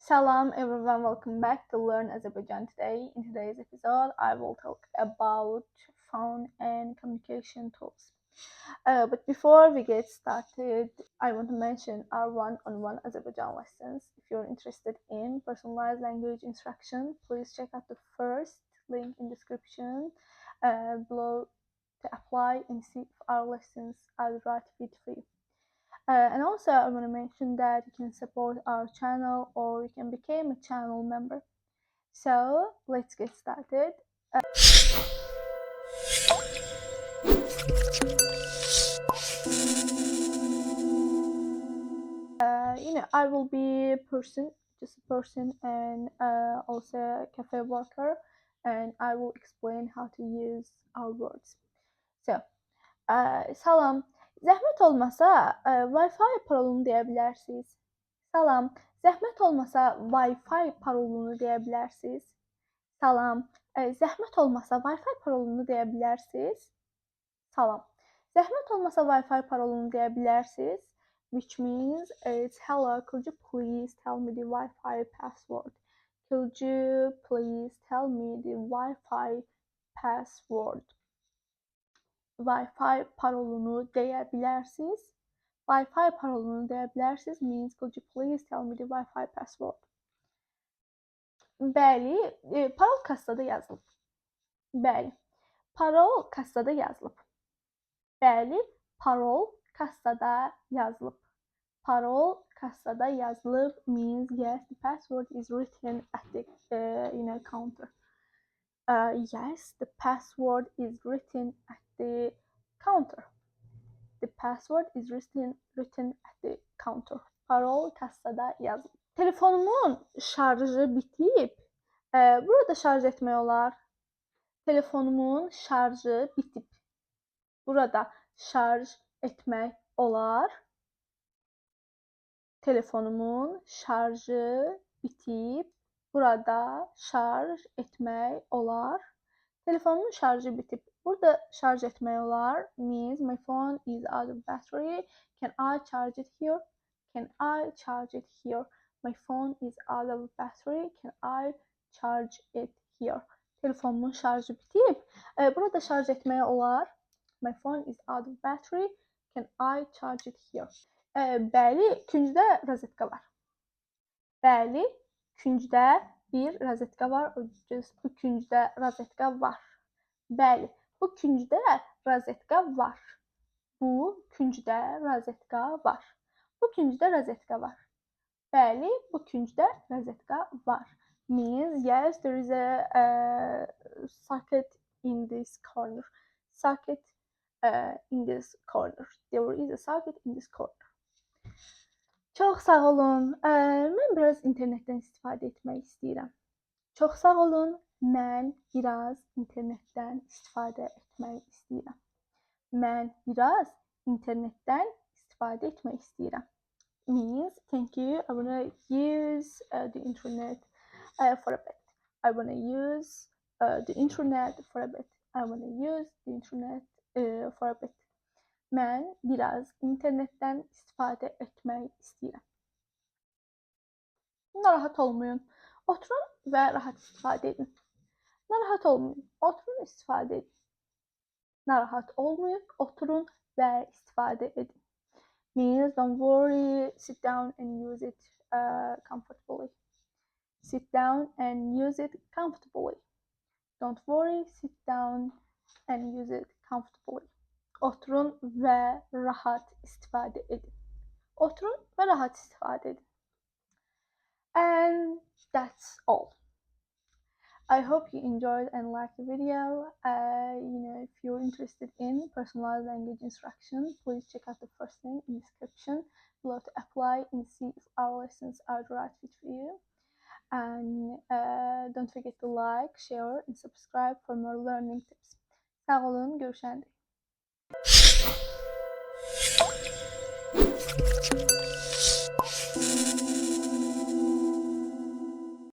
Salam everyone, welcome back to Learn Azerbaijan today. In today's episode, I will talk about phone and communication tools. But before we get started, I want to mention our one-on-one Azerbaijan lessons. If you're interested in personalized language instruction, please check out the first link in description below to apply and see if our lessons are the right fit for you. And also I want to mention that you can support our channel or you can become a channel member. So let's get started. I will be just a person, and also a cafe worker, and I will explain how to use our words. So, salam. Zəhmət olmasa Wi-Fi parolunu deyə bilərsiniz. Salam. Zəhmət olmasa Wi-Fi parolunu deyə bilərsiniz. Salam. Zəhmət olmasa Wi-Fi parolunu deyə bilərsiniz. Salam. Zəhmət olmasa Wi-Fi parolunu deyə bilərsiniz. Which means it's hello, could you please tell me the Wi-Fi password? Could you please tell me the Wi-Fi password? Wi-Fi parolunu deyə bilərsiniz. Wi-Fi parolunu deyə bilərsiniz means could you please tell me the Wi-Fi password? Bəli, parol kassada yazılıb. Bəli, parol kassada yazılıb. Bəli, parol kassada yazılıb. Parol kassada yazılıb means yes, the password is written at the counter. Yes, the password is written at the counter. The password is written at the counter. Parol kassada yazılıb. Telefonumun şarjı bitib. Burada şarj etmək olar. Telefonumun şarjı bitib. Burada şarj etmək olar. Telefonumun şarjı bitib. Burada şarj etmək olar. Telefonumun şarjı bitib. Burada şarj etmək olar means my phone is out of battery. Can I charge it here? Can I charge it here? My phone is out of battery. Can I charge it here? Telefonumun şarjı bitib. Burada şarj etmək olar. My phone is out of battery. Can I charge it here? Bəli, küncdə rozetka var. Bəli, küncdə bir rozetka var. Bu küncdə rozetka var. Bəli, bu küncdə rozetka var. Bu küncdə rozetka var. Bu küncdə rozetka var. Bəli, bu küncdə rozetka var. Means yes, there is a socket in this corner. Socket in this corner. There is a socket in this corner. Çox sağ olun. Mən biraz internetdən istifadə etmək istəyirəm. Çox sağ olun. Mən biraz internetdən istifadə etmək istəyirəm. Mən biraz internetdən istifadə etmək istəyirəm. Means thank you. I want to use the internet for a bit. I want to use the internet for a bit. I want to use the internet for a bit. Mən biraz internetdən istifadə etmək istəyirəm. Narahat olmayın. Oturun və rahat istifadə edin. Narahat olmayın. Oturun, istifadə edin. Narahat olmayın. Oturun və istifadə edin. Means don't worry, sit down and use it comfortably. Sit down and use it comfortably. Don't worry, sit down and use it comfortably. Oturun və rahat istifadə edin. Oturun və rahat istifadə edin. And that's all. I hope you enjoyed and liked the video. If you're interested in personalized language instruction, please check out the first link in the description below to apply and see if our lessons are the right fit for you. And don't forget to like, share, and subscribe for more learning tips. Sağ olun, görüşəndə.